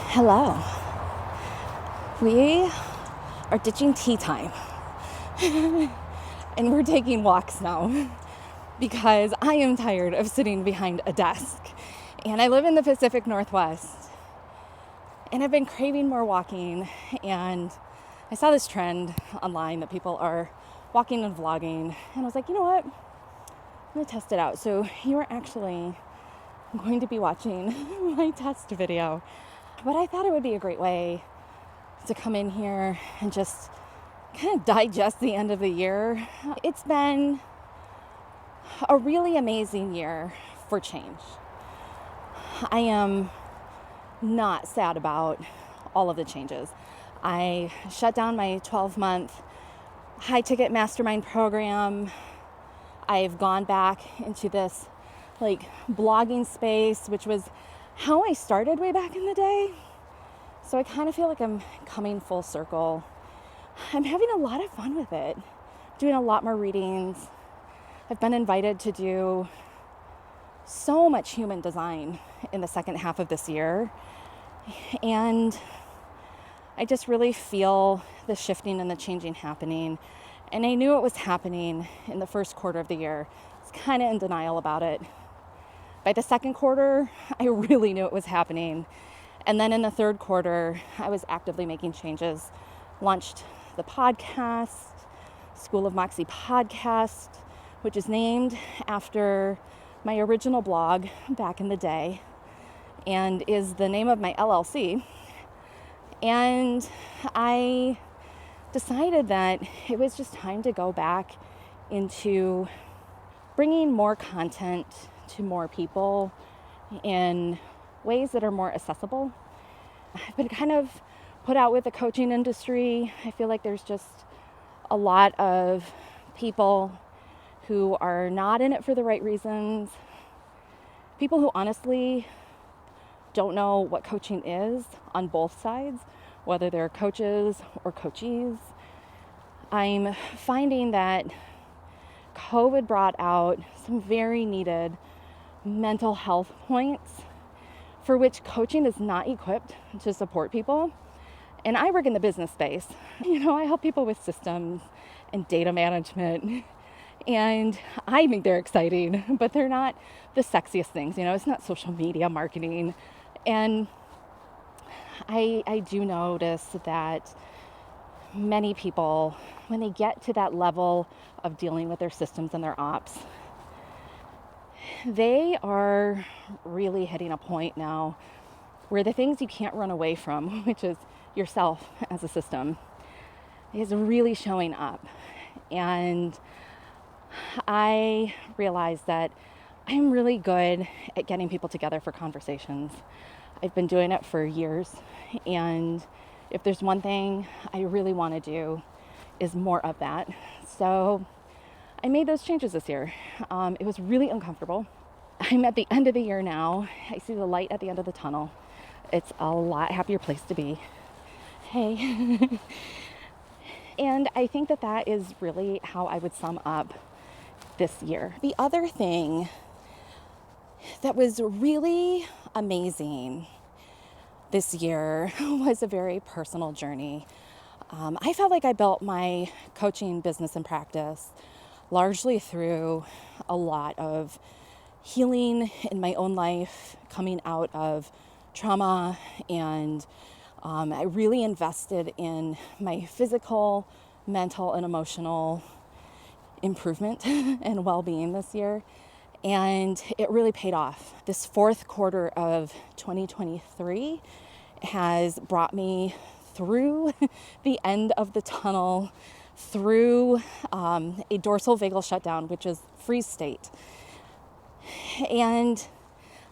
Hello. We are ditching tea time and we're taking walks now because I am tired of sitting behind a desk. And I live in the Pacific Northwest and I've been craving more walking, and I saw this trend online that people are walking and vlogging, and I was like, you know what? I'm going to test it out. So you are actually going to be watching my test video. But I thought it would be a great way to come in here and just kind of digest the end of the year. It's been a really amazing year for change. I am not sad about all of the changes. I shut down my 12-month high-ticket mastermind program. I've gone back into this blogging space, which was how I started way back in the day. So I kind of feel like I'm coming full circle. I'm having a lot of fun with it, doing a lot more readings. I've been invited to do so much human design in the second half of this year. And I just really feel the shifting and the changing happening. And I knew it was happening in the first quarter of the year. I was kind of in denial about it. By the second quarter, I really knew it was happening. And then in the third quarter, I was actively making changes. Launched the podcast, School of Moxie podcast, which is named after my original blog back in the day and is the name of my LLC. And I decided that it was just time to go back into bringing more content to more people in ways that are more accessible. I've been kind of put out with the coaching industry. I feel like there's just a lot of people who are not in it for the right reasons. People who honestly don't know what coaching is on both sides, whether they're coaches or coachees. I'm finding that COVID brought out some very needed mental health points for which coaching is not equipped to support people. And I work in the business space. I help people with systems and data management. And I think they're exciting, but they're not the sexiest things. It's not social media marketing. And I do notice that many people, when they get to that level of dealing with their systems and their ops, they are really hitting a point now where the things you can't run away from, which is yourself as a system, is really showing up. And I realized that I'm really good at getting people together for conversations. I've been doing it for years, and if there's one thing I really want to do is more of that. So I made those changes this year. It was really uncomfortable. I'm at the end of the year now. I see the light at the end of the tunnel. It's a lot happier place to be. Hey. And I think that is really how I would sum up this year. The other thing that was really amazing this year was a very personal journey. I felt like I built my coaching business and practice largely through a lot of healing in my own life, coming out of trauma, and I really invested in my physical, mental, and emotional improvement and well-being this year. And it really paid off. This fourth quarter of 2023 has brought me through the end of the tunnel, through a dorsal vagal shutdown, which is freeze state. And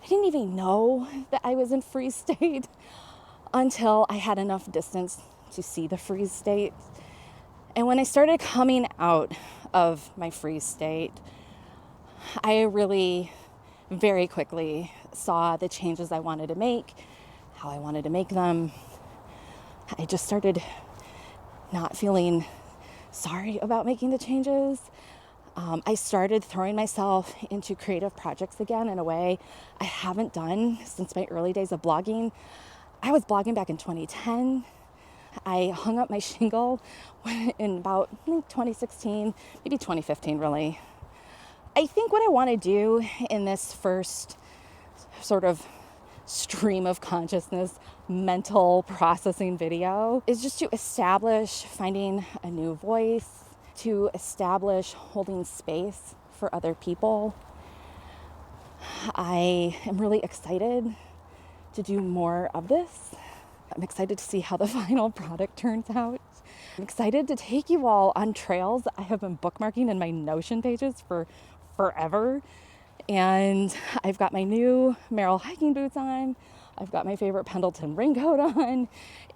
I didn't even know that I was in freeze state until I had enough distance to see the freeze state. And when I started coming out of my freeze state, I really very quickly saw the changes I wanted to make, how I wanted to make them. I just started not feeling sorry about making the changes. I started throwing myself into creative projects again in a way I haven't done since my early days of blogging. I was blogging back in 2010. I hung up my shingle in about 2016, maybe 2015 really. I think what I want to do in this first sort of stream of consciousness mental processing video is just to establish finding a new voice, to establish holding space for other people. I am really excited to do more of this. I'm excited to see how the final product turns out. I'm excited to take you all on trails I have been bookmarking in my Notion pages for forever. And I've got my new Merrell hiking boots on. I've got my favorite Pendleton raincoat on.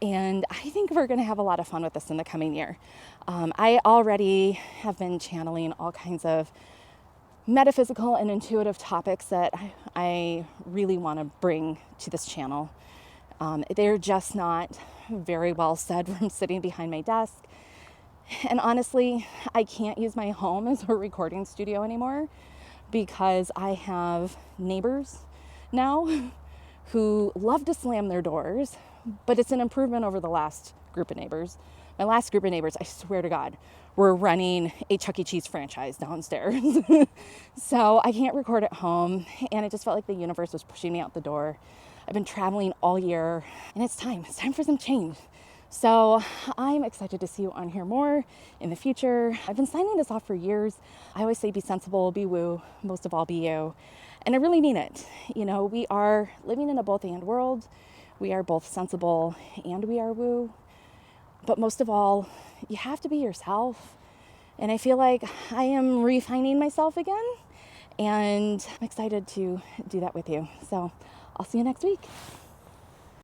And I think we're going to have a lot of fun with this in the coming year. I already have been channeling all kinds of metaphysical and intuitive topics that I really want to bring to this channel. They're just not very well said from sitting behind my desk. And honestly, I can't use my home as a recording studio anymore because I have neighbors now who love to slam their doors, but it's an improvement over the last group of neighbors. My last group of neighbors, I swear to God, were running a Chuck E. Cheese franchise downstairs. So I can't record at home, and it just felt like the universe was pushing me out the door. I've been traveling all year, and it's time for some change. So I'm excited to see you on here more in the future. I've been signing this off for years. I always say be sensible, be woo, most of all be you. And I really mean it. You know, we are living in a both and world. We are both sensible and we are woo. But most of all, you have to be yourself. And I feel like I am refining myself again. And I'm excited to do that with you. So I'll see you next week.